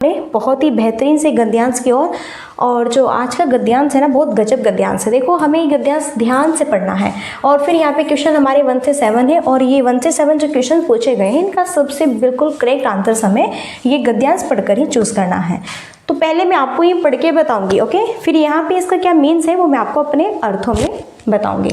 बहुत ही बेहतरीन से गद्यांश की ओर। और जो आज का गद्यांश है ना, बहुत गजब गद्यांश है। देखो हमें ये गद्यांश ध्यान से पढ़ना है। और फिर यहाँ पे क्वेश्चन हमारे 1 से 7 है, और ये 1 से 7 जो क्वेश्चन पूछे गए हैं इनका सबसे बिल्कुल करेक्ट आंसर हमें ये गद्यांश पढ़कर ही चूज करना है। तो पहले मैं आपको ये पढ़ के बताऊंगी, ओके। फिर यहाँ पे इसका क्या मीन्स है वो मैं आपको अपने अर्थों में बताऊंगी।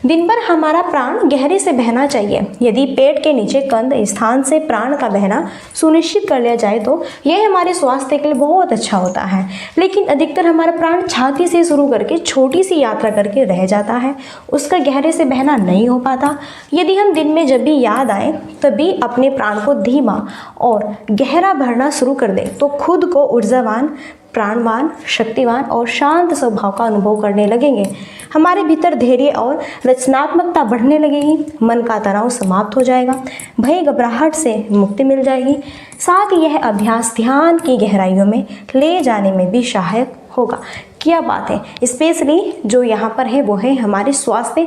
दिन भर हमारा प्राण गहरे से बहना चाहिए। यदि पेट के नीचे कंद स्थान से प्राण का बहना सुनिश्चित कर लिया जाए तो यह हमारे स्वास्थ्य के लिए बहुत अच्छा होता है। लेकिन अधिकतर हमारा प्राण छाती से शुरू करके छोटी सी यात्रा करके रह जाता है, उसका गहरे से बहना नहीं हो पाता। यदि हम दिन में जब भी याद आए तभी अपने प्राण को धीमा और गहरा भरना शुरू कर दें तो खुद को ऊर्जावान, प्राणवान, शक्तिवान और शांत स्वभाव का अनुभव करने लगेंगे। हमारे भीतर धैर्य और रचनात्मकता बढ़ने लगेगी। मन का तनाव समाप्त हो जाएगा। भय घबराहट से मुक्ति मिल जाएगी। साथ ही यह अभ्यास ध्यान की गहराइयों में ले जाने में भी सहायक होगा। क्या बात है। स्पेशली जो यहाँ पर है वो है हमारे स्वास्थ्य,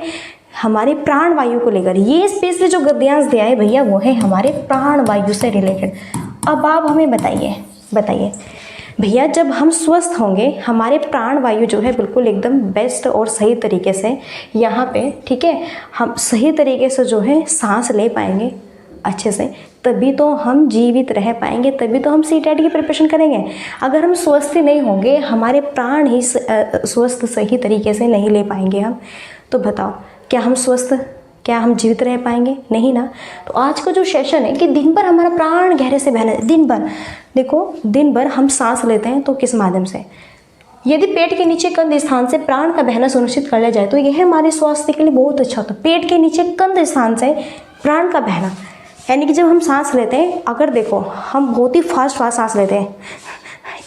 हमारे प्राण वायु को लेकर। ये स्पेशली जो गद्यांश दिया है भैया वो है हमारे प्राण वायु से रिलेटेड। अब आप हमें बताइए भैया, जब हम स्वस्थ होंगे हमारे प्राण वायु जो है बिल्कुल एकदम बेस्ट और सही तरीके से यहाँ पे, ठीक है, हम सही तरीके से जो है सांस ले पाएंगे अच्छे से, तभी तो हम जीवित रह पाएंगे, तभी तो हम सीटेट की प्रिपरेशन करेंगे। अगर हम स्वस्थ नहीं होंगे, हमारे प्राण ही स्वस्थ सही तरीके से नहीं ले पाएंगे हम, तो बताओ क्या हम जीवित रह पाएंगे? नहीं ना। तो आज का जो सेशन है कि दिन भर हमारा प्राण गहरे से बहना, दिन भर देखो, दिन भर हम सांस लेते हैं तो किस माध्यम से? यदि पेट के नीचे कंद स्थान से प्राण का बहना सुनिश्चित कर लिया जाए तो यह हमारे स्वास्थ्य के लिए बहुत अच्छा होता है। पेट के नीचे कंद स्थान से प्राण का बहना, यानी कि जब हम सांस लेते हैं, अगर देखो हम बहुत ही फास्ट सांस लेते हैं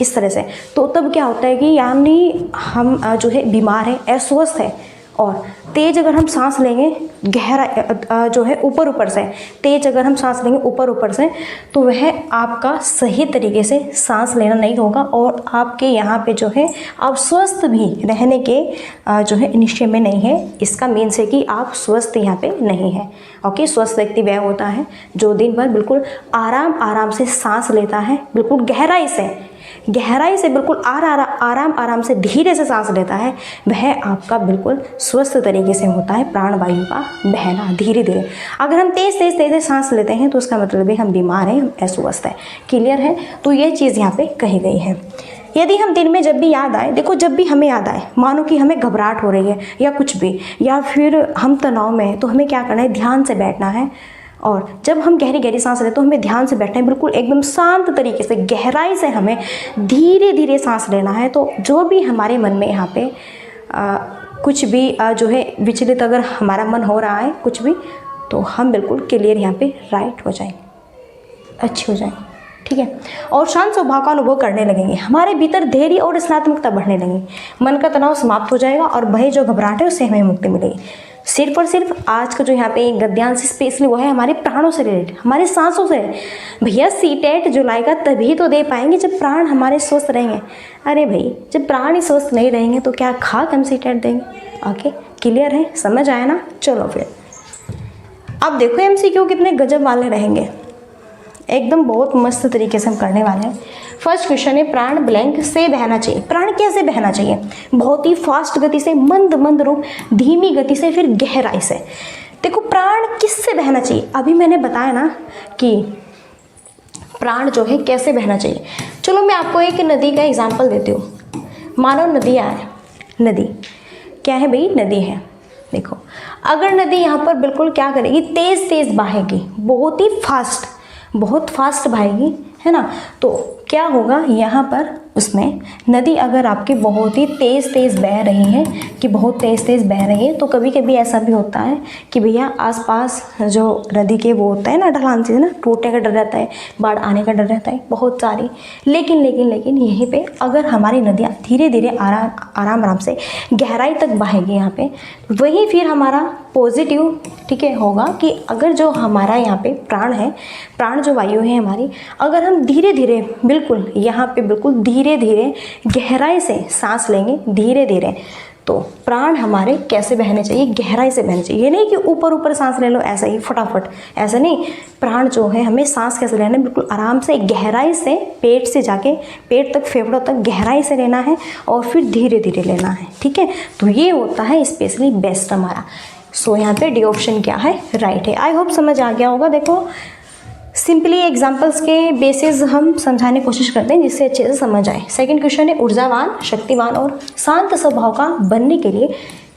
इस तरह से, तो तब क्या होता है कि यानी हम जो है बीमार है, अस्वस्थ है। और तेज अगर हम सांस लेंगे गहरा जो है ऊपर से, तेज अगर हम सांस लेंगे ऊपर से, तो वह आपका सही तरीके से सांस लेना नहीं होगा और आपके यहाँ पे जो है आप स्वस्थ भी रहने के जो है निश्चय में नहीं है। इसका मीन्स है कि आप स्वस्थ यहाँ पे नहीं है। ओके, स्वस्थ व्यक्ति वह होता है जो दिन भर बिल्कुल आराम से सांस लेता है, बिल्कुल गहराई से बिल्कुल आराम से धीरे से सांस लेता है। वह आपका बिल्कुल स्वस्थ तरीके से होता है प्राण वायु का बहना धीरे धीरे। अगर हम तेज सांस लेते हैं तो उसका मतलब है हम बीमार हैं, हम अस्वस्थ हैं। क्लियर है? तो ये चीज़ यहाँ पे कही गई है। यदि हम दिन में जब भी याद आए, देखो जब भी हमें याद आए, मानो कि हमें घबराहट हो रही है या कुछ भी, या फिर हम तनाव में हैं, तो हमें क्या करना है? ध्यान से बैठना है। और जब हम गहरी सांस लें तो हमें ध्यान से बैठना है, बिल्कुल एकदम शांत तरीके से गहराई से हमें धीरे धीरे सांस लेना है। तो जो भी हमारे मन में यहाँ पे कुछ भी जो है विचलित अगर हमारा मन हो रहा है कुछ भी, तो हम बिल्कुल क्लियर यहाँ पे राइट हो जाएंगे, अच्छे हो जाएंगे, ठीक है। और शांत स्वभाव का अनुभव करने लगेंगे। हमारे भीतर धैर्य और रचनात्मकता बढ़ने लगेगी। मन का तनाव समाप्त हो जाएगा और भय जो घबराहट है उससे हमें मुक्ति मिलेगी। सिर्फ और सिर्फ आज का जो यहाँ पे गद्यांश स्पेशली वो है हमारे प्राणों से रिलेटेड, हमारे सांसों से। भैया सीटेट जुलाई का तभी तो दे पाएंगे जब प्राण हमारे स्वस्थ रहेंगे। अरे भाई, जब प्राण ही स्वस्थ नहीं रहेंगे तो क्या खाक हम सीटेट देंगे? ओके, क्लियर है? समझ आया ना? चलो फिर अब देखो MCQ कितने गजब वाले रहेंगे, एकदम बहुत मस्त तरीके से हम करने वाले हैं। फर्स्ट क्वेश्चन है प्राण ब्लैंक से बहना चाहिए। प्राण कैसे बहना चाहिए? बहुत ही फास्ट गति से, मंद रूप, धीमी गति से, फिर गहराई से। देखो प्राण किससे बहना चाहिए? अभी मैंने बताया ना कि प्राण जो है कैसे बहना चाहिए। चलो मैं आपको एक नदी का एग्जाम्पल देती हूँ। मानो नदियाँ है, नदी क्या है भाई? नदी है। देखो अगर नदी यहाँ पर बिल्कुल क्या करेगी? तेज बहेगी, बहुत फास्ट बहेगी, है ना। तो क्या होगा यहाँ पर उसमें नदी अगर आपकी बहुत ही तेज़ बह रही है कि बहुत तेज़ बह रही है, तो कभी कभी ऐसा भी होता है कि भैया आसपास जो नदी के वो होता है ना, ढलान से ना टूटने का डर रहता है, बाढ़ आने का डर रहता है बहुत सारी। लेकिन यहीं पे अगर हमारी नदियाँ धीरे धीरे आराम से गहराई तक बहेगी यहाँ पे, वही फिर हमारा पॉजिटिव, ठीक है, होगा कि अगर जो हमारा यहाँ पे प्राण है, प्राण जो वायु है हमारी, अगर हम धीरे धीरे बिल्कुल यहाँ पे बिल्कुल धीरे धीरे गहराई से सांस लेंगे धीरे धीरे, तो प्राण हमारे कैसे बहने चाहिए, गहराई से बहने चाहिए। ये नहीं कि ऊपर ऊपर सांस ले लो ऐसा ही फटाफट, ऐसा नहीं। प्राण जो है हमें सांस कैसे लेना है, बिल्कुल आराम से गहराई से, पेट से जाके पेट तक, फेफड़ों तक गहराई से लेना है और फिर धीरे धीरे लेना है, ठीक है। तो ये होता है स्पेशली बेस्ट हमारा। सो यहाँ पे डी ऑप्शन क्या है, राइट है। आई होप समझ आ गया होगा। देखो सिंपली एग्जाम्पल्स के बेसिस हम समझाने की कोशिश करते हैं जिससे अच्छे से समझ आए। सेकंड क्वेश्चन है ऊर्जावान, शक्तिवान और शांत स्वभाव का बनने के लिए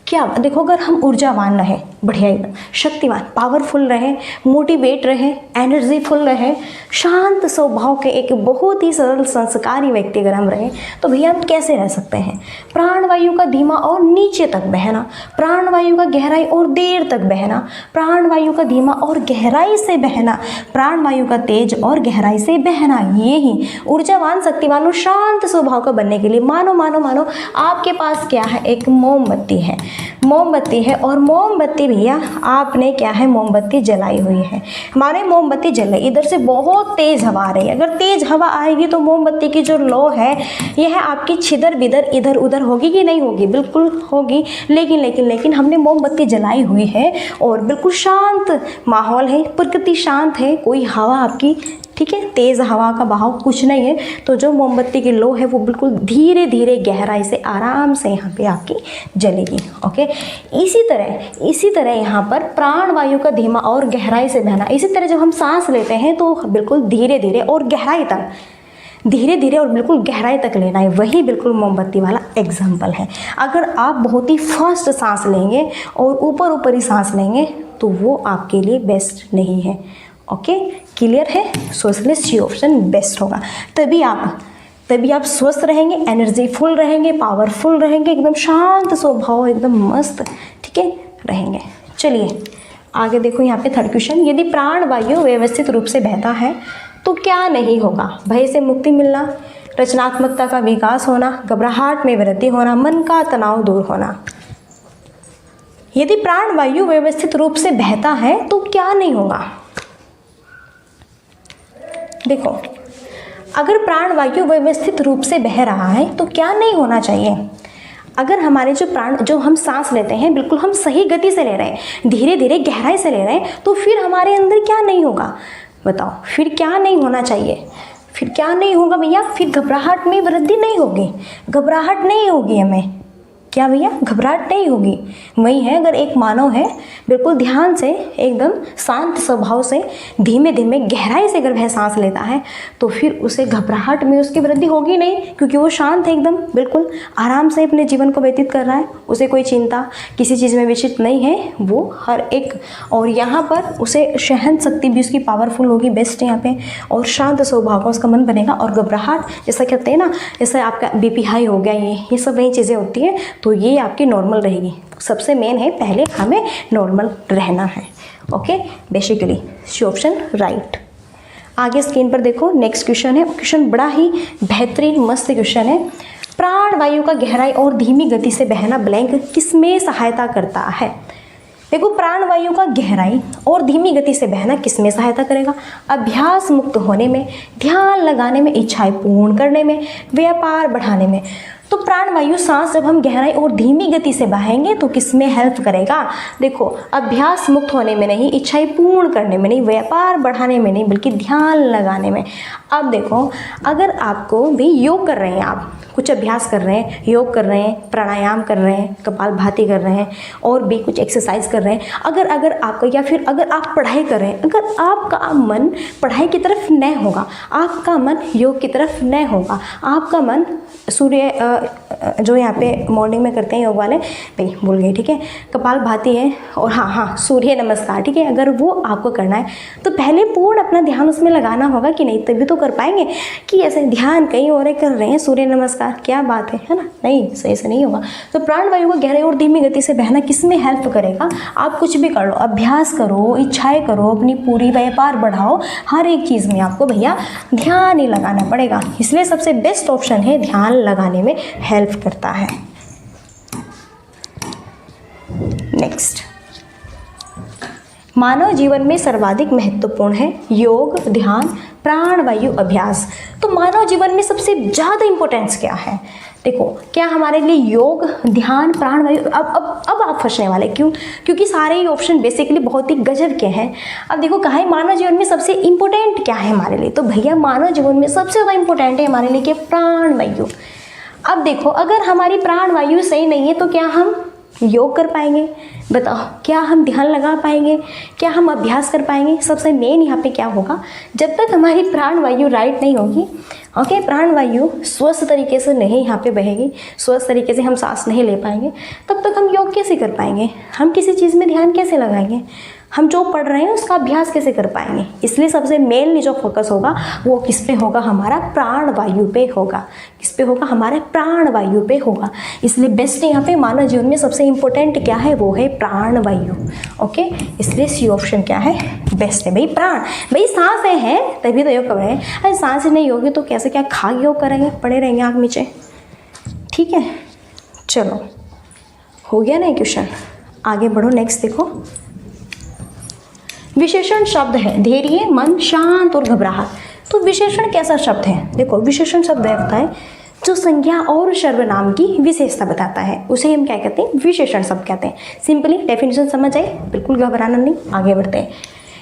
क्या। देखो अगर हम ऊर्जावान रहे, बढ़िया एकदम, शक्तिवान, पावरफुल रहे, मोटिवेट रहे, एनर्जीफुल रहे, शांत स्वभाव के एक बहुत ही सरल संस्कारी व्यक्ति अगर हम रहे तो भैया हम कैसे रह सकते हैं। प्राणवायु का धीमा और नीचे तक बहना, प्राणवायु का गहराई और देर तक बहना, प्राणवायु का धीमा और गहराई से बहना, प्राणवायु का तेज और गहराई से बहना, ये ही ऊर्जावान, शक्तिवान और शांत स्वभाव का बनने के लिए मानो आपके पास क्या है, एक मोमबत्ती है, मोमबत्ती है और मोमबत्ती भैया आपने क्या है, मोमबत्ती जलाई हुई है। माने मोमबत्ती जल रही, इधर से बहुत तेज हवा आ रही है। अगर तेज हवा आएगी तो मोमबत्ती की जो लो है यह आपकी छिदर बिदर इधर उधर होगी कि नहीं होगी, बिल्कुल होगी। लेकिन हमने मोमबत्ती जलाई हुई है और बिल्कुल शांत माहौल है, प्रकृति शांत है, कोई हवा आपकी, ठीक है, तेज़ हवा का बहाव कुछ नहीं है। तो जो मोमबत्ती की लो है वो बिल्कुल धीरे धीरे गहराई से आराम से यहाँ पे आपकी जलेगी। ओके, इसी तरह यहाँ पर प्राणवायु का धीमा और गहराई से बहना, इसी तरह जब हम सांस लेते हैं तो बिल्कुल धीरे धीरे और गहराई तक, धीरे धीरे और बिल्कुल गहराई तक लेना है। वही बिल्कुल मोमबत्ती वाला एग्जाम्पल है। अगर आप बहुत ही फास्ट सांस लेंगे और ऊपर ही सांस लेंगे तो वो आपके लिए बेस्ट नहीं है। ओके, क्लियर है। सो इसलिए सी ऑप्शन बेस्ट होगा। तभी आप स्वस्थ रहेंगे, एनर्जीफुल रहेंगे, पावरफुल रहेंगे, एकदम शांत स्वभाव, एकदम मस्त, ठीक है, रहेंगे। चलिए आगे देखो यहाँ पे थर्ड क्वेश्चन, यदि प्राणवायु व्यवस्थित रूप से बहता है तो क्या नहीं होगा। भय से मुक्ति मिलना, रचनात्मकता का विकास होना, घबराहट में वृद्धि होना, मन का तनाव दूर होना। यदि प्राणवायु व्यवस्थित रूप से बहता है तो क्या नहीं होगा। देखो अगर प्राणवायु व्यवस्थित रूप से बह रहा है तो क्या नहीं होना चाहिए। अगर हमारे जो हम सांस लेते हैं बिल्कुल हम सही गति से ले रहे हैं, धीरे धीरे गहराई से ले रहे हैं, तो फिर हमारे अंदर क्या नहीं होगा, बताओ फिर क्या नहीं होना चाहिए। फिर क्या नहीं होगा भैया, फिर घबराहट में वृद्धि नहीं होगी, घबराहट नहीं होगी हमें, क्या भैया, घबराहट नहीं होगी। वही है, अगर एक मानव है बिल्कुल ध्यान से, एकदम शांत स्वभाव से, धीमे धीमे गहराई से अगर वह सांस लेता है तो फिर उसे घबराहट में उसकी वृद्धि होगी नहीं, क्योंकि वो शांत है, एकदम बिल्कुल आराम से अपने जीवन को व्यतीत कर रहा है। उसे कोई चिंता किसी चीज़ में विचलित नहीं है, वो हर एक, और यहाँ पर उसे सहन शक्ति भी उसकी पावरफुल होगी, बेस्ट है यहाँ पे, और शांत स्वभाव का उसका मन बनेगा। और घबराहट जैसा कहते हैं ना, जैसे आपका बीपी हाई हो गया, ये सब वही चीज़ें होती हैं, तो ये आपकी नॉर्मल रहेगी। सबसे मेन है पहले हमें नॉर्मल रहना है। Okay, basically C option right. आगे स्क्रीन पर देखो नेक्स्ट क्वेश्चन है, क्वेश्चन बड़ा ही बेहतरीन मस्त क्वेश्चन है। प्राणवायु का गहराई और धीमी गति से बहना ब्लैंक किसमें सहायता करता है। देखो प्राणवायु का गहराई और धीमी गति से बहना किसमें सहायता करेगा, अभ्यास मुक्त होने में, ध्यान लगाने में, इच्छाएं पूर्ण करने में, व्यापार बढ़ाने में। तो प्राणवायु सांस जब हम गहराई और धीमी गति से बहाएंगे तो किसमें हेल्प करेगा। देखो अभ्यास मुक्त होने में नहीं, इच्छाएं पूर्ण करने में नहीं, व्यापार बढ़ाने में नहीं, बल्कि ध्यान लगाने में। अब देखो अगर आपको भी योग कर रहे हैं, आप कुछ अभ्यास कर रहे हैं, योग कर रहे हैं, प्राणायाम कर रहे हैं, कपालभाति कर रहे हैं और भी कुछ एक्सरसाइज कर रहे हैं, अगर आपका, या फिर अगर आप पढ़ाई कर रहे हैं, अगर आपका मन पढ़ाई की तरफ न होगा, आपका मन योग की तरफ न होगा, आपका मन सूर्य जो यहाँ पे मॉर्निंग में करते हैं योग वाले, भाई भूल गई, ठीक है, कपालभाति है और हाँ सूर्य नमस्कार, ठीक है, अगर वो आपको करना है तो पहले पूर्ण अपना ध्यान उसमें लगाना होगा कि नहीं, तभी तो कर पाएंगे। कि ऐसे ध्यान कहीं और कर रहे हैं सूर्य नमस्कार, क्या बात है ना, नहीं, सही से नहीं होगा। तो प्राणवायु को गहराई और धीमी गति से बहना किसमें हेल्प करेगा। आप कुछ भी कर लो, अभ्यास करो, इच्छाएं करो, अपनी पूरी व्यापार बढ़ाओ, हर एक चीज़ में आपको भैया ध्यान ही लगाना पड़ेगा। इसलिए सबसे बेस्ट ऑप्शन है, ध्यान लगाने में हेल्प करता है। नेक्स्ट, मानव जीवन में सर्वाधिक महत्वपूर्ण है योग, ध्यान, प्राणवायु अभ्यास। तो मानव जीवन में सबसे ज़्यादा इम्पोर्टेंस क्या है? देखो, क्या हमारे लिए योग, ध्यान, प्राणवायु? अब आप फंसने वाले, क्यों? क्योंकि सारे ही ऑप्शन बेसिकली बहुत ही गजब के हैं। अब देखो, कहा है मानव जीवन में सबसे इम्पोर्टेंट क्या है हमारे लिए, तो भैया मानव जीवन में सबसे ज़्यादा इम्पोर्टेंट है हमारे लिए क्या? प्राणवायु। अब देखो, अगर हमारी प्राणवायु सही नहीं है तो क्या हम योग कर पाएंगे? बताओ, क्या हम ध्यान लगा पाएंगे? क्या हम अभ्यास कर पाएंगे? सबसे मेन यहाँ पे क्या होगा, जब तक हमारी प्राणवायु राइट नहीं होगी, ओके, प्राणवायु स्वस्थ तरीके से नहीं यहाँ पे बहेगी, स्वस्थ तरीके से हम सांस नहीं ले पाएंगे, तब तक हम योग कैसे कर पाएंगे? हम किसी चीज़ में ध्यान कैसे लगाएंगे? हम जो पढ़ रहे हैं उसका अभ्यास कैसे कर पाएंगे? इसलिए सबसे मेनली जो फोकस होगा वो किस पे होगा? हमारा प्राणवायु पे होगा। किस पे होगा? हमारे प्राणवायु पे होगा। इसलिए बेस्ट यहाँ पे मानव जीवन में सबसे इम्पोर्टेंट क्या है? वो है प्राणवायु। ओके, इसलिए सी ऑप्शन क्या है? बेस्ट है भाई, प्राण। भाई सांसें हैं तभी तो योग कर रहे हैं। अरे सांसें नहीं होगी तो कैसे क्या खा योग करेंगे? पड़े रहेंगे आग नीचे। ठीक है, चलो हो गया ना क्वेश्चन, आगे बढ़ो। नेक्स्ट देखो, विशेषण शब्द है धैर्य, मन, शांत और घबराहट। तो विशेषण कैसा शब्द है? देखो, विशेषण शब्द होता है जो संज्ञा और सर्वनाम की विशेषता बताता है, उसे हम क्या कहते हैं? विशेषण शब्द कहते हैं। सिंपली डेफिनेशन समझ आई, बिल्कुल घबराना नहीं, आगे बढ़ते हैं।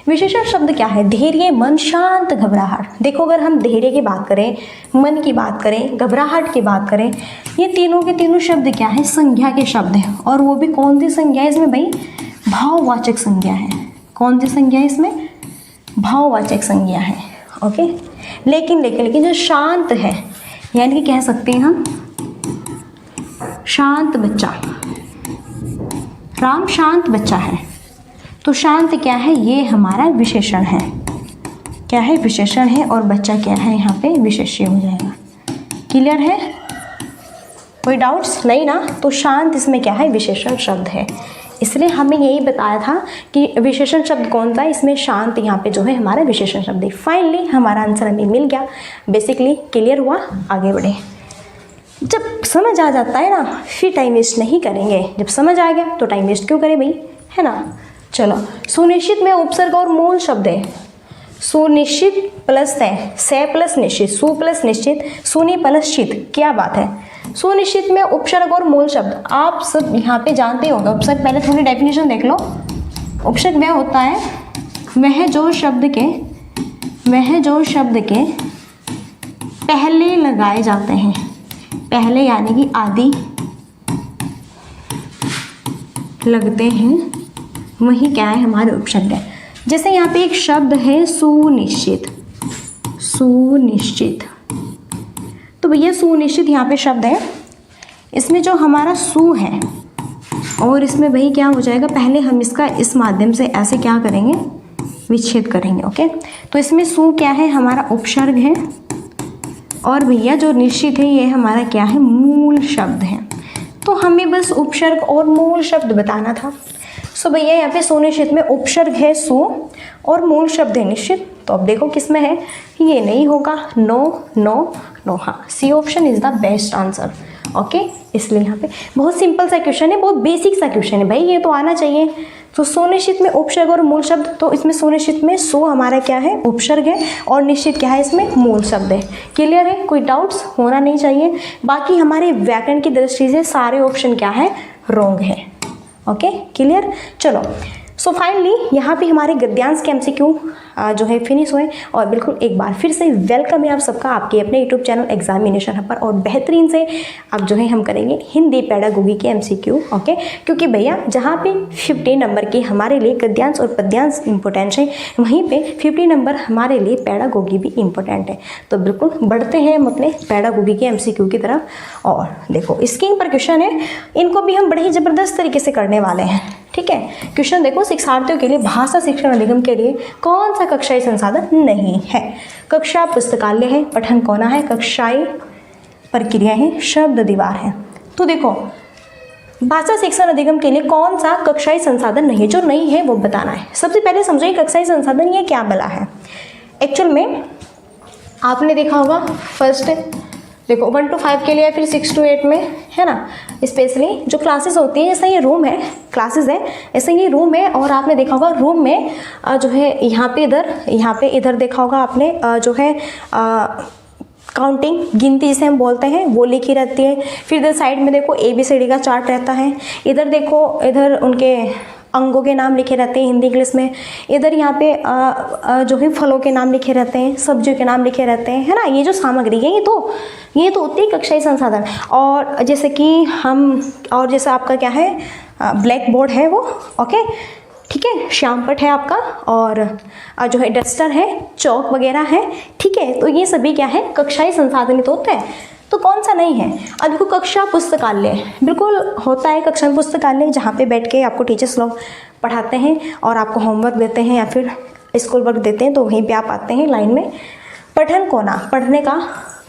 विशेषण शब्द क्या है? धैर्य, मन, शांत, घबराहट। देखो, अगर हम धैर्य की बात करें, मन की बात करें, घबराहट की बात करें, ये तीनों के तीनों शब्द क्या है? संज्ञा के शब्द हैं। और वो भी कौन सी संज्ञा है इसमें भाई? भाववाचक संज्ञा है। कौन सी संज्ञा है इसमें? भाववाचक संज्ञा है। ओके, लेकिन जो शांत है, यानी कि कह सकते हैं हम शांत बच्चा, राम शांत बच्चा है, तो शांत क्या है? ये हमारा विशेषण है। क्या है? विशेषण है। और बच्चा क्या है? यहाँ पे विशेष्य हो जाएगा। क्लियर है? कोई डाउट्स नहीं ना? तो शांत इसमें क्या है? विशेषण शब्द है। इसलिए हमें यही बताया था कि विशेषण शब्द कौन सा है, इसमें शांत यहाँ पे जो है हमारा विशेषण शब्द है। फाइनली हमारा आंसर हमें मिल गया। बेसिकली क्लियर हुआ, आगे बढ़े। जब समझ आ जाता है ना, फिर टाइम वेस्ट नहीं करेंगे। जब समझ आ गया तो टाइम वेस्ट क्यों करें भाई, है ना? चलो, सुनिश्चित में उपसर्ग और मूल शब्द है। सुनिश्चित प्लस है, से प्लस निश्चित, सु प्लस निश्चित, सुनि प्लस चित। क्या बात है? सुनिश्चित में उपसर्ग और मूल शब्द आप सब यहाँ पे जानते होंगे। उपसर्ग पहले थोड़ी डेफिनेशन देख लो। उपसर्ग वह होता है वह जो शब्द के पहले लगाए जाते हैं। पहले यानी कि आदि लगते हैं, वही क्या है? हमारे उपसर्ग है। जैसे यहाँ पे एक शब्द है सुनिश्चित, सुनिश्चित, तो भैया सुनिश्चित यहाँ पे शब्द है, इसमें जो हमारा सु है और इसमें वही क्या हो जाएगा? पहले हम इसका इस माध्यम से ऐसे क्या करेंगे? विच्छेद करेंगे। ओके, तो इसमें सु क्या है? हमारा उपसर्ग है। और भैया जो निश्चित है ये हमारा क्या है? मूल शब्द है। तो हमें बस उपसर्ग और मूल शब्द बताना था। सो भैया यहाँ पे सुनिश्चित में उपसर्ग है सु और मूल शब्द है निश्चित। तो अब देखो किस में है? ये नहीं होगा। नो नो नो, हाँ, C option is the best answer. Okay, इसलिए यहाँ पे बहुत सिंपल सा क्वेश्चन है, बहुत बेसिक सा क्वेश्चन है भाई, ये तो आना चाहिए। तो सुनिश्चित में उपसर्ग और मूल शब्द, तो इसमें सुनिश्चित में सु हमारा क्या है? उपसर्ग है, और निश्चित क्या है? इसमें मूल शब्द है। क्लियर है? कोई डाउट्स होना नहीं चाहिए। बाकी हमारे व्याकरण की दृष्टि से सारे ऑप्शन क्या है? रॉन्ग है। Okay, clear? चलो, सो फाइनली यहाँ पे हमारे गद्यांश के एमसीक्यू जो है फिनिश हुए। और बिल्कुल एक बार फिर से वेलकम है आप सबका आपके अपने यूट्यूब चैनल एग्जामिनेशन हब पर। और बेहतरीन से अब जो है हम करेंगे हिंदी पेडागोगी के एमसीक्यू। ओके, क्योंकि भैया जहाँ पे 50 नंबर के हमारे लिए गद्यांश और पद्यांश इंपॉर्टेंट है, वहीं पे 50 नंबर हमारे लिए पेडागोगी भी इम्पोर्टेंट है। तो बिल्कुल बढ़ते हैं हम अपने पेडागोगी के एमसीक्यू की तरफ। और देखो स्क्रीन पर क्वेश्चन है, इनको भी हम बड़े ही ज़बरदस्त तरीके से करने वाले हैं। ठीक है, क्वेश्चन देखो, शिक्षार्थियों के लिए भाषा शिक्षण अधिगम के लिए कौन सा कक्षाई संसाधन नहीं है? कक्षा पुस्तकालय है, पठन कोना है, कक्षाई प्रक्रिया है, शब्द दीवार है। तो देखो भाषा शिक्षण अधिगम के लिए कौन सा कक्षाई संसाधन नहीं है? जो नहीं है वो बताना है। सबसे पहले समझिए कक्षाई संसाधन ये क्या बला है। एक्चुअल में आपने देखा होगा फर्स्ट देखो 1 to 5 के लिए, फिर 6 to 8 में, है ना, स्पेशली जो क्लासेस होती हैं, जैसे ये रूम है, क्लासेस है, ऐसे ये रूम है। और आपने देखा होगा रूम में जो है यहाँ पे इधर देखा होगा आपने जो है काउंटिंग, गिनती जिसे हम बोलते हैं, वो लिखी रहती है। फिर इधर साइड में देखो ABCD का चार्ट रहता है। इधर देखो, इधर उनके अंगों के नाम लिखे रहते हैं हिंदी इंग्लिश में। इधर यहाँ पे जो है फलों के नाम लिखे रहते हैं, सब्जियों के नाम लिखे रहते हैं, है ना। ये जो सामग्री है ये तो होती है कक्षाई संसाधन। और जैसे कि और जैसे आपका क्या है, ब्लैक बोर्ड है वो, ओके, ठीक है, श्यामपट है आपका, और जो है डस्टर है, चौक वगैरह है, ठीक है। तो ये सभी क्या है, कक्षाई संसाधनित होते हैं। तो कौन सा नहीं है? अब देखो, कक्षा पुस्तकालय बिल्कुल होता है, कक्षा पुस्तकालय जहाँ पे बैठ के आपको टीचर्स लोग पढ़ाते हैं और आपको होमवर्क देते हैं या फिर स्कूल वर्क देते हैं, तो वहीं पे आप आते हैं लाइन में। पठन कोना, पढ़ने का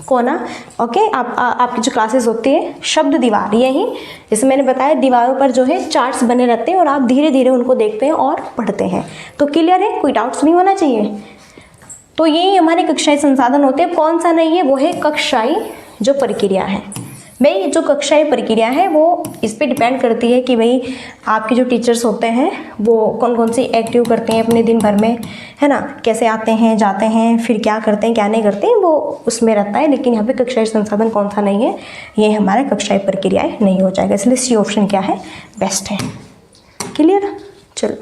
कोना, ओके। आपकी जो क्लासेस होती है, शब्द दीवार, यही जैसे मैंने बताया दीवारों पर जो है चार्ट्स बने रहते हैं और आप धीरे धीरे उनको देखते हैं और पढ़ते हैं। तो क्लियर है, कोई डाउट्स नहीं होना चाहिए। तो यही हमारे कक्षाई संसाधन होते हैं। कौन सा नहीं है? वो है कक्षाई जो प्रक्रिया है। भाई जो कक्षाई प्रक्रिया है वो इस पे डिपेंड करती है कि भाई आपके जो टीचर्स होते हैं वो कौन कौन सी एक्टिव करते हैं अपने दिन भर में, है ना, कैसे आते हैं जाते हैं, फिर क्या करते हैं क्या नहीं करते हैं, वो उसमें रहता है। लेकिन यहाँ पे कक्षाई संसाधन कौन सा नहीं है, ये हमारा कक्षाई प्रक्रियाएँ नहीं हो जाएगा, इसलिए सी ऑप्शन क्या है, बेस्ट है। क्लियर? चलो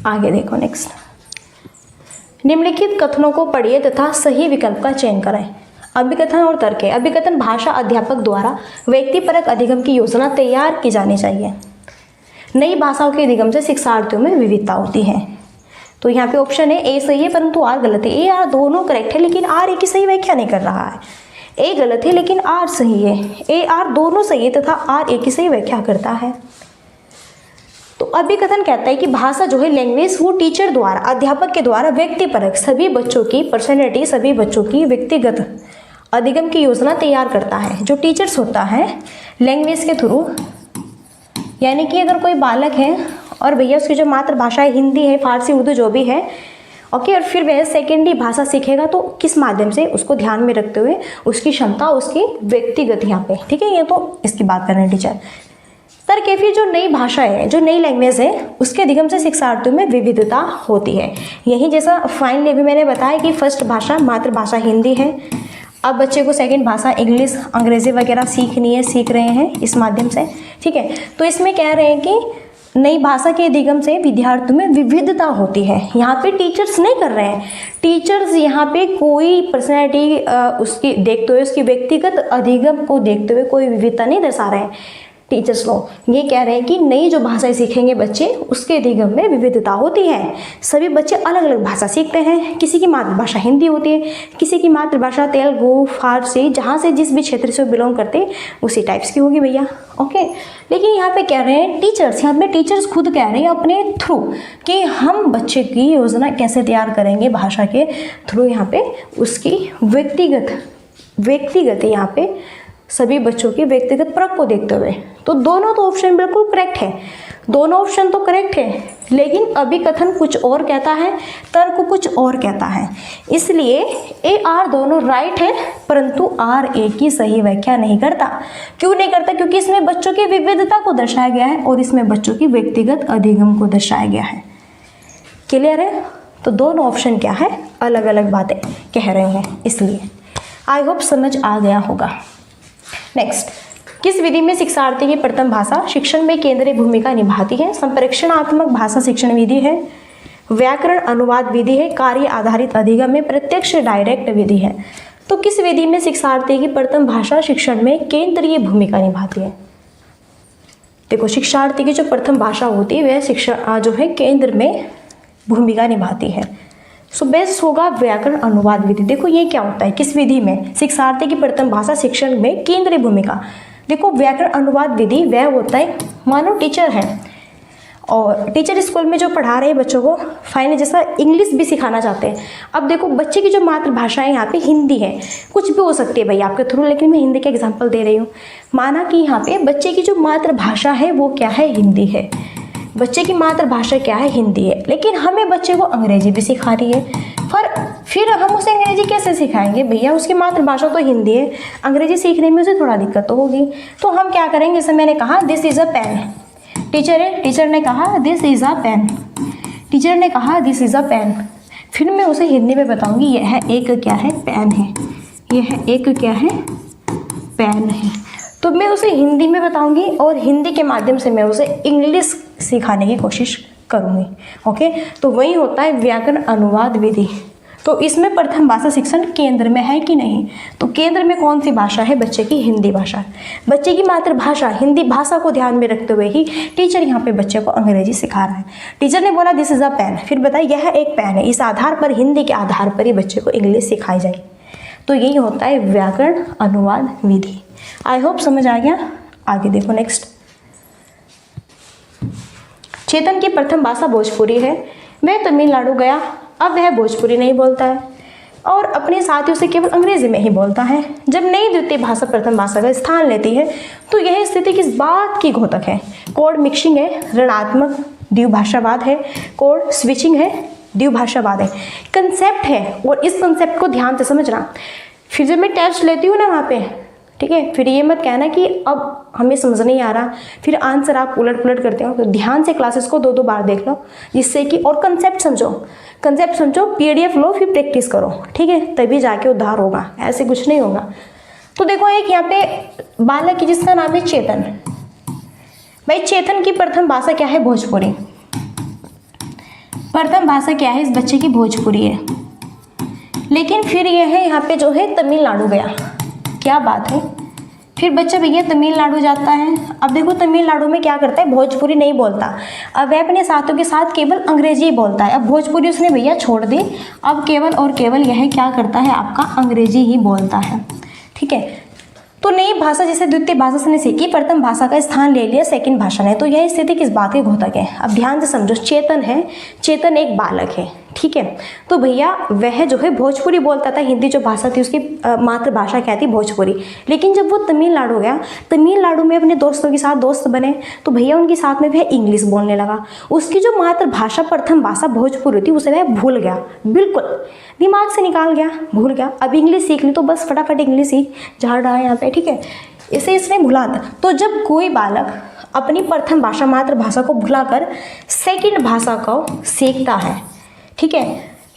आगे देखो, नेक्स्ट। निम्नलिखित कथनों को पढ़िए तथा सही विकल्प का चयन करें। अभिकथन और तर्क है। अभिकथन, भाषा अध्यापक द्वारा व्यक्तिपरक अधिगम की योजना तैयार की जानी चाहिए। नई भाषाओं के अधिगम से शिक्षार्थियों में विविधता होती है। तो यहाँ पे ऑप्शन है ए सही है परंतु आर गलत है। ए आर दोनों करेक्ट है लेकिन आर ए की सही व्याख्या नहीं कर रहा है। ए गलत है लेकिन आर सही है। ए आर दोनों सही है तथा आर ए की सही व्याख्या करता है। तो अभिकथन कहता है कि भाषा जो है, लैंग्वेज, वो टीचर द्वारा, अध्यापक के द्वारा व्यक्तिपरक सभी बच्चों की पर्सनैलिटी, सभी बच्चों की व्यक्तिगत अधिगम की योजना तैयार करता है। जो टीचर्स होता है लैंग्वेज के थ्रू, यानी कि अगर कोई बालक है और भैया उसकी जो मातृभाषा है हिंदी है, फारसी, उर्दू जो भी है, ओके, और फिर वह सेकेंडरी भाषा सीखेगा तो किस माध्यम से, उसको ध्यान में रखते हुए उसकी क्षमता, उसकी व्यक्तिगत यहाँ पे, ठीक है, ये तो इसकी बात कर रहे हैं टीचर। तर्क है फिर जो नई भाषा है, जो नई लैंग्वेज है, उसके अधिगम से शिक्षार्थियों में विविधता होती है। यही जैसा फाइनली भी मैंने बताया कि फर्स्ट भाषा मातृभाषा हिंदी है, अब बच्चे को सेकंड भाषा इंग्लिश, अंग्रेजी वगैरह सीखनी है, सीख रहे हैं इस माध्यम से, ठीक है। तो इसमें कह रहे हैं कि नई भाषा के अधिगम से विद्यार्थियों में विविधता होती है। यहाँ पे टीचर्स नहीं कर रहे हैं, टीचर्स यहाँ पे कोई पर्सनैलिटी उसकी देखते हुए, उसकी व्यक्तिगत अधिगम को देखते हुए कोई विविधता नहीं दर्शा रहे हैं। टीचर्स लोग ये कह रहे हैं कि नई जो भाषाएं सीखेंगे बच्चे, उसके अधिगम में विविधता होती है। सभी बच्चे अलग अलग भाषा सीखते हैं, किसी की मातृभाषा हिंदी होती है, किसी की मातृभाषा तेलुगु, फारसी, जहाँ से जिस भी क्षेत्र से बिलोंग करते हैं उसी टाइप्स की होगी भैया, ओके। लेकिन यहाँ पे कह रहे हैं टीचर्स, यहाँ पे टीचर्स खुद कह रहे हैं अपने थ्रू कि हम बच्चे की योजना कैसे तैयार करेंगे भाषा के थ्रू, यहाँ पे उसकी व्यक्तिगत यहाँ पे सभी बच्चों की व्यक्तिगत परख को देखते हुए। तो दोनों तो ऑप्शन बिल्कुल करेक्ट है, दोनों ऑप्शन तो करेक्ट है, लेकिन अभिकथन कुछ और कहता है, तर्क कुछ और कहता है। इसलिए ए आर दोनों राइट है परंतु आर ए की सही व्याख्या नहीं करता। क्यों नहीं करता? क्योंकि इसमें बच्चों की विविधता को दर्शाया गया है और इसमें बच्चों की व्यक्तिगत अधिगम को दर्शाया गया है। क्लियर है? तो दोनों ऑप्शन क्या है, अलग अलग बातें कह रहे हैं, इसलिए आई होप समझ आ गया होगा। नेक्स्ट, किस विधि में शिक्षार्थी की प्रथम भाषा शिक्षण में केंद्रीय भूमिका निभाती है? संप्रेषणात्मक भाषा शिक्षण विधि है, व्याकरण अनुवाद विधि है, कार्य आधारित अधिगम में, प्रत्यक्ष डायरेक्ट विधि है। तो किस विधि में शिक्षार्थी की प्रथम भाषा शिक्षण में केंद्रीय भूमिका निभाती है? देखो, शिक्षार्थी की जो प्रथम भाषा होती है वह शिक्षा जो है केंद्र में भूमिका निभाती है। सो बेस्ट होगा व्याकरण अनुवाद विधि। देखो ये क्या होता है, किस विधि में शिक्षार्थी की प्रथम भाषा शिक्षण में केंद्रीय भूमिका। देखो व्याकरण अनुवाद विधि वह होता है, मानो टीचर है और टीचर स्कूल में जो पढ़ा रहे हैं बच्चों को, फाइनली जैसा इंग्लिश भी सिखाना चाहते हैं। अब देखो बच्चे की जो मातृभाषा है यहाँ पे हिंदी है, कुछ भी हो सकती है भाई आपके थ्रू, लेकिन मैं हिंदी का एग्जाम्पल दे रही हूँ। माना कि यहाँ पे बच्चे की जो मातृभाषा है वो क्या है, हिंदी है। बच्चे की मातृभाषा क्या है, हिंदी है, लेकिन हमें बच्चे को अंग्रेजी भी सिखा रही है। फिर हम उसे अंग्रेजी कैसे सिखाएंगे भैया, उसकी मातृभाषा तो हिंदी है, अंग्रेजी सीखने में उसे थोड़ा दिक्कत तो होगी। तो हम क्या करेंगे, जैसे मैंने कहा this is a pen, teacher ने कहा this is a pen, teacher ने कहा दिस इज़ अ पेन, फिर मैं उसे हिंदी में बताऊंगी यह एक क्या है, पेन है, यह एक क्या है, पेन है। तो मैं उसे हिंदी में बताऊंगी और हिंदी के माध्यम से मैं उसे इंग्लिश सिखाने की कोशिश करूंगी। ओके, तो वही होता है व्याकरण अनुवाद विधि। तो इसमें प्रथम भाषा शिक्षण केंद्र में है कि नहीं, तो केंद्र में कौन सी भाषा है, बच्चे की हिंदी भाषा। बच्चे की मातृभाषा हिंदी भाषा को ध्यान में रखते हुए ही टीचर यहाँ पे बच्चे को अंग्रेजी सिखा रहा है। टीचर ने बोला दिस इज अ पेन, फिर बताया यह एक पेन है, इस आधार पर हिंदी के आधार पर ही बच्चे को इंग्लिश सिखाई जाए। तो यही होता है व्याकरण अनुवाद विधि। आई होप समझ आ गया। आगे देखो नेक्स्ट। चेतन की प्रथम भाषा भोजपुरी है। वह तमिलनाडु गया, अब वह भोजपुरी नहीं बोलता है और अपने साथियों से केवल अंग्रेजी में ही बोलता है। जब नई द्वितीय भाषा प्रथम भाषा का स्थान लेती है तो यह स्थिति किस बात की घोतक है। कोड मिक्सिंग है, ऋणात्मक द्विभाषावाद है, कोड स्विचिंग है, द्विभाषावाद है, कंसेप्ट है। और इस कंसेप्ट को ध्यान से समझना। फिर जब मैं टेस्ट लेती हूँ ना वहाँ पे, ठीक है, फिर ये मत कहना कि अब हमें समझ नहीं आ रहा, फिर आंसर आप उलट पुलट करते हो। तो ध्यान से क्लासेस को 2-2 बार देख लो, जिससे कि और कंसेप्ट समझो, पीडीएफ लो, फिर प्रैक्टिस करो, ठीक है, तभी जाके उद्धार होगा, ऐसे कुछ नहीं होगा। तो देखो एक यहाँ पे बालक है जिसका नाम है चेतन। भाई चेतन की प्रथम भाषा क्या है, भोजपुरी। प्रथम भाषा क्या है इस बच्चे की, भोजपुरी है। लेकिन फिर यह है यहाँ पे जो है तमिलनाडु गया, क्या बात है। फिर बच्चा भैया तमिलनाडु जाता है। अब देखो तमिलनाडु में क्या करता है, भोजपुरी नहीं बोलता, अब वह अपने साथियों के साथ केवल अंग्रेजी ही बोलता है। अब भोजपुरी उसने भैया छोड़ दी, अब केवल और केवल यह क्या करता है, आपका अंग्रेजी ही बोलता है, ठीक है। तो नई भाषा जिसे द्वितीय भाषा से ने सीखी, प्रथम भाषा का स्थान ले लिया सेकंड भाषा ने। तो यह स्थिति किस बात की घोतक है। अब ध्यान से समझो, चेतन है, चेतन एक बालक है, ठीक है। तो भैया वह जो है भोजपुरी बोलता था, हिंदी जो भाषा थी उसकी मातृभाषा क्या थी, भोजपुरी। लेकिन जब वो तमिलनाडु गया, तमिलनाडु में अपने दोस्तों के साथ दोस्त बने, तो भैया उनके साथ में वह इंग्लिश बोलने लगा। उसकी जो मातृभाषा प्रथम भाषा भोजपुरी थी उसे वह भूल गया, बिल्कुल दिमाग से निकाल गया, भूल गया। अब इंग्लिश सीख ली तो बस फटाफट इंग्लिश ही झाड़ रहा है यहाँ पे, ठीक है, इसे इसने भुला था। तो जब कोई बालक अपनी प्रथम भाषा मातृभाषा को भुलाकर सेकंड भाषा को सीखता है, ठीक है,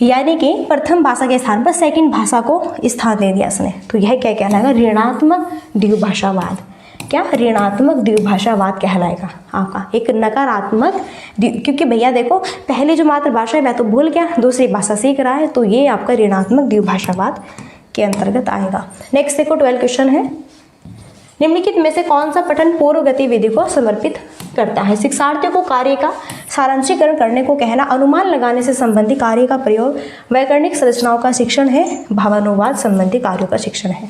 यानी कि प्रथम भाषा के स्थान पर सेकंड भाषा को स्थान दे दिया इसने, तो यह क्या कहलाएगा, ऋणात्मक द्विभाषावाद। क्या, ऋणात्मक द्विभाषावाद कहलाएगा आपका, एक नकारात्मक। क्योंकि भैया देखो पहले जो मातृभाषा है वह तो भूल गया, दूसरी भाषा सीख रहा है, तो ये आपका ऋणात्मक द्विभाषावाद के अंतर्गत आएगा। नेक्स्ट देखो 12 क्वेश्चन है। निम्नलिखित में से कौन सा पठन पूर्व गतिविधि को समर्पित करता है। शिक्षार्थियों को कार्य का सारांशीकरण करने को कहना, अनुमान लगाने से संबंधी कार्य का प्रयोग, वैकरणिक संरचनाओं का शिक्षण है, भावानुवाद संबंधी कार्यों का शिक्षण है।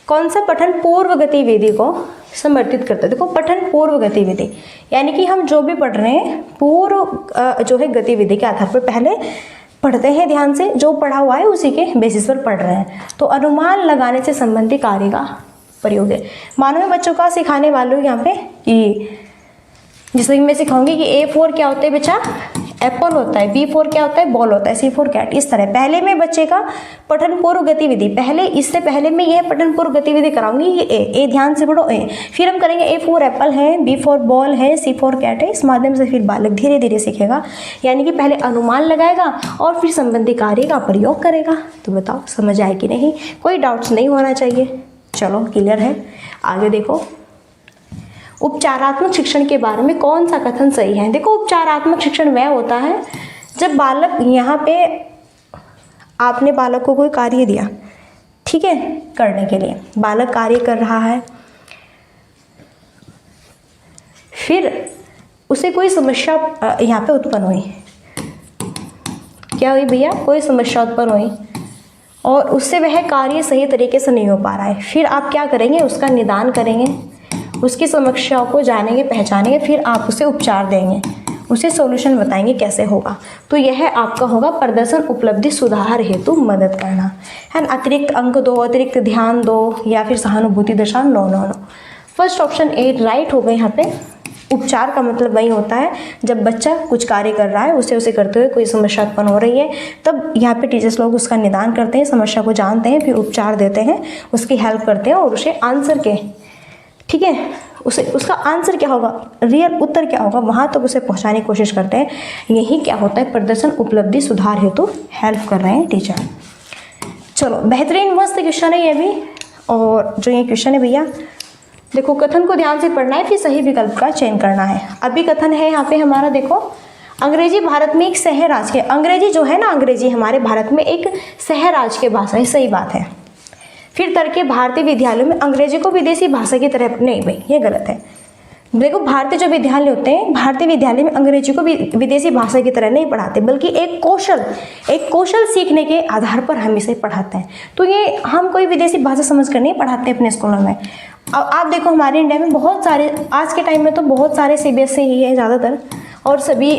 कौन सा पठन पूर्व गतिविधि को समर्पित करता है। देखो पठन पूर्व गतिविधि यानी कि हम जो भी पढ़ रहे हैं पूर्व जो है गतिविधि के आधार पर पहले पढ़ते हैं, ध्यान से जो पढ़ा हुआ है उसी के बेसिस पर पढ़ रहे हैं। तो अनुमान लगाने से संबंधित कार्य का प्रयोग है। मानव बच्चों का सिखाने वालों यहाँ पे कि जैसे कि मैं सिखाऊंगी कि A4 क्या होता है बच्चा, एप्पल होता है, B4 क्या होता है, बॉल होता है, C4 कैट। इस तरह पहले मैं बच्चे का पठन पूर्व गतिविधि, पहले इससे पहले मैं यह पठन पूर्व गतिविधि कराऊंगी, ये ए ध्यान से पढ़ो, ए फिर हम करेंगे A4 एप्पल है, B4 बॉल है, C4 कैट है। इस माध्यम से फिर बालक धीरे धीरे सीखेगा, यानी कि पहले अनुमान लगाएगा और फिर संबंधी कार्य का प्रयोग करेगा। तो बताओ समझ आए कि नहीं, कोई डाउट्स नहीं होना चाहिए। चलो क्लियर है। आगे देखो उपचारात्मक शिक्षण के बारे में कौन सा कथन सही है। देखो उपचारात्मक शिक्षण वह होता है जब बालक, यहाँ पे आपने बालक को कोई कार्य दिया, ठीक है, करने के लिए बालक कार्य कर रहा है, फिर उसे कोई समस्या यहाँ पे उत्पन्न हुई, क्या हुई भैया, कोई समस्या उत्पन्न हुई और उससे वह कार्य सही तरीके से नहीं हो पा रहा है। फिर आप क्या करेंगे, उसका निदान करेंगे, उसकी समस्याओं को जानेंगे, पहचानेंगे, फिर आप उसे उपचार देंगे, उसे सॉल्यूशन बताएंगे कैसे होगा। तो यह आपका होगा प्रदर्शन उपलब्धि सुधार हेतु मदद करना है ना। अतिरिक्त अंक दो, अतिरिक्त ध्यान दो या फिर सहानुभूति दर्शाओ, no. First option A right हो गए। यहाँ पे उपचार का मतलब वही होता है जब बच्चा कुछ कार्य कर रहा है, उसे करते हुए कोई समस्या उत्पन्न हो रही है, तब यहाँ पे टीचर्स लोग उसका निदान करते हैं, समस्या को जानते हैं, फिर उपचार देते हैं, उसकी हेल्प करते हैं और उसे आंसर के, ठीक है, उसका आंसर क्या होगा, रियल उत्तर क्या होगा, वहाँ तक उसे पहुँचाने की कोशिश करते हैं। यही क्या होता है, प्रदर्शन उपलब्धि सुधार हेतु हेल्प कर रहे हैं टीचर। चलो बेहतरीन मस्त क्वेश्चन है ये भी। और जो ये क्वेश्चन है भैया देखो, कथन को ध्यान से पढ़ना है, फिर सही विकल्प का चयन करना है। अभी कथन है यहाँ पे हमारा, देखो अंग्रेजी भारत में एक सह राज के, अंग्रेजी जो है ना, अंग्रेजी हमारे भारत में एक सह राज के भाषा है, सही बात है। फिर तर्क भारतीय विद्यालयों में अंग्रेजी को विदेशी भाषा की तरह, नहीं भाई ये गलत है। देखो भारतीय जो विद्यालय होते हैं, भारतीय विद्यालय में अंग्रेजी को विदेशी भाषा की तरह नहीं पढ़ाते, बल्कि एक कौशल सीखने के आधार पर हम इसे पढ़ाते हैं। तो ये हम कोई विदेशी भाषा समझकर नहीं पढ़ाते अपने स्कूलों में। अब आप देखो हमारे इंडिया में बहुत सारे, आज के टाइम में तो बहुत सारे CBSE ही है ज़्यादातर, और सभी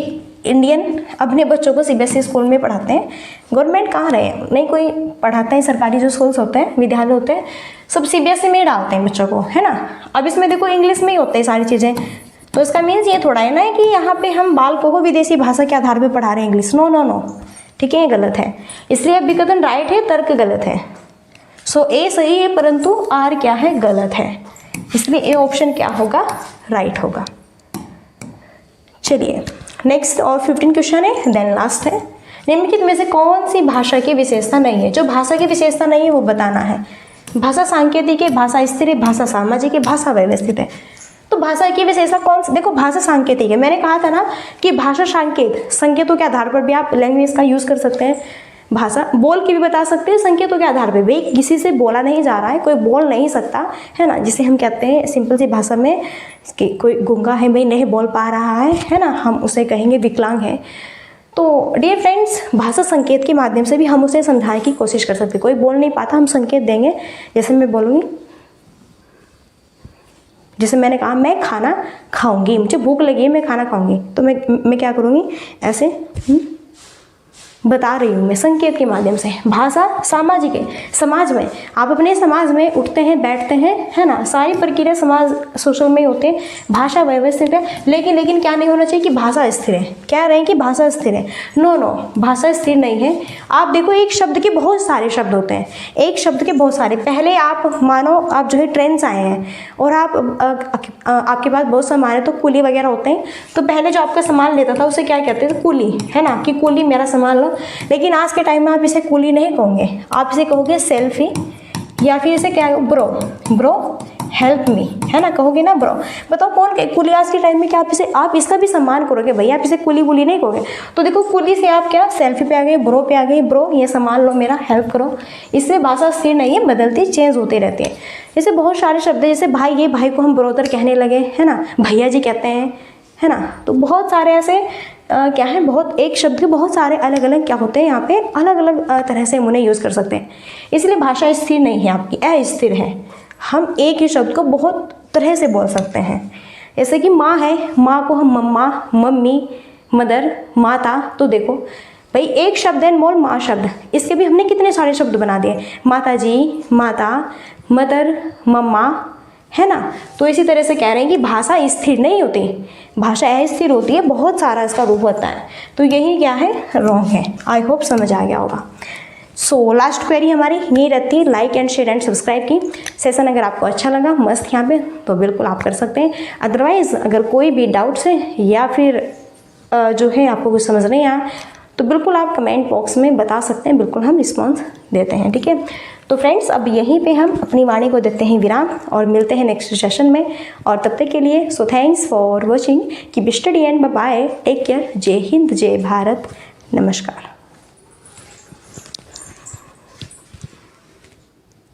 इंडियन अपने बच्चों को CBSE स्कूल में पढ़ाते हैं। गवर्नमेंट कहाँ रहे, नहीं कोई पढ़ाता है। सरकारी जो स्कूल्स होते हैं, विद्यालय होते हैं, सब CBSE में ही डालते हैं बच्चों को, है ना। अब इसमें देखो इंग्लिश में ही होते हैं सारी चीज़ें, तो इसका मीन्स ये थोड़ा है ना कि यहाँ पे हम बालकों को विदेशी भाषा के आधार पर पढ़ा रहे हैं इंग्लिश। नो नो नो, ठीक है, ये गलत है। इसलिए अब विकथन राइट है, तर्क गलत है। सो ए सही है, परंतु आर क्या है, गलत है। इसलिए ए ऑप्शन क्या होगा, राइट होगा। चलिए नेक्स्ट और 15 क्वेश्चन है, देन लास्ट है। निम्नलिखित में से कौन सी भाषा की विशेषता नहीं है। जो भाषा की विशेषता नहीं है वो बताना है। भाषा सांकेतिक है, भाषा स्थिर है, भाषा सामाजिक है, भाषा व्यवस्थित है। तो भाषा की विशेषता कौन सी, देखो भाषा सांकेतिक है। मैंने कहा था ना कि भाषा संकेतों के आधार पर भी आप लैंग्वेज का यूज़ कर सकते हैं। भाषा बोल के भी बता सकते हैं, संकेतों के आधार पे भी। किसी से बोला नहीं जा रहा है, कोई बोल नहीं सकता है ना, जिसे हम कहते हैं सिंपल सी भाषा में कि कोई गूंगा है भाई, नहीं बोल पा रहा है ना, हम उसे कहेंगे विकलांग है। तो डियर फ्रेंड्स, भाषा संकेत के माध्यम से भी हम उसे समझाने की कोशिश कर सकते हैं। कोई बोल नहीं पाता, हम संकेत देंगे। जैसे मैं बोलूँगी, जैसे मैंने कहा मैं खाना खाऊंगी, मुझे भूख लगी है, मैं खाना खाऊंगी, तो मैं क्या करूँगी, ऐसे बता रही हूँ मैं संकेत के माध्यम से। भाषा सामाजिक है, समाज में आप अपने समाज में उठते हैं बैठते हैं, है ना, सारी प्रक्रिया समाज सोशल में होते हैं। भाषा व्यवस्थित है, लेकिन क्या नहीं होना चाहिए कि भाषा स्थिर है। कह रहे हैं कि भाषा स्थिर है, नो नो, भाषा स्थिर नहीं है। आप देखो एक शब्द के बहुत सारे शब्द होते हैं, एक शब्द के बहुत सारे। पहले आप मानो आप जो है ट्रेन से आए हैं और आपके पास बहुत सामान है, तो कुली वगैरह होते हैं, तो पहले जो आपका सामान लेता था उसे क्या कहते थे, कुली, है ना, कि कुली मेरा सामान लो। लेकिन आज के टाइम में आप इसे कुली नहीं कहोगे, आप इसे कहोगे सेल्फी, या फिर इसे क्या, ब्रो हेल्प मी, है ना, कहोगे ना ब्रो। बताओ कौन कुली आज के टाइम में, क्या आप इसका भी सम्मान करोगे भैया, आप इसे कुली बुली नहीं कहोगे। तो देखो कुली से आप क्या सेल्फी पे आ गए, ब्रो पे आ गए, ब्रो ये सम्मान लो मेरा, हेल्प करो। इससे भाषा स्थिर नहीं है, बदलती चेंज होती रहती है। जैसे बहुत सारे शब्द है, जैसे भाई, ये भाई को हम ब्रोदर कहने लगे, है ना, भैया जी कहते हैं, है ना। तो बहुत सारे ऐसे क्या है, बहुत एक शब्द के बहुत सारे अलग अलग क्या होते हैं, यहाँ पे अलग अलग तरह से हम उन्हें यूज़ कर सकते हैं। इसलिए भाषा स्थिर नहीं है आपकी, अस्थिर है। हम एक ही शब्द को बहुत तरह से बोल सकते हैं। जैसे कि माँ है, माँ को हम मम्मा, मम्मी, मदर, माता। तो देखो भाई एक शब्द है अनमोल, माँ शब्द, इसके भी हमने कितने सारे शब्द बना दिए, माता जी, माता, मदर, मम्मा, है ना। तो इसी तरह से कह रहे हैं कि भाषा स्थिर नहीं होती, भाषा अस्थिर होती है, बहुत सारा इसका रूप होता है। तो यही क्या है, रॉन्ग है। आई होप समझ आ गया होगा। सो लास्ट क्वेरी हमारी यही रहती है, like and share and subscribe की। सेशन अगर आपको अच्छा लगा मस्त यहाँ पे, तो बिल्कुल आप कर सकते हैं। अदरवाइज़ अगर कोई भी डाउट्स है या फिर जो है आपको कुछ समझ नहीं आया, तो बिल्कुल आप कमेंट बॉक्स में बता सकते हैं, बिल्कुल हम रिस्पॉन्स देते हैं, ठीक है। तो फ्रेंड्स अब यहीं पे हम अपनी वाणी को देते हैं विराम और मिलते हैं नेक्स्ट सेशन में। और तब तक के लिए so thanks for watching, keep study and bye, take care. जय हिंद, जय भारत, नमस्कार।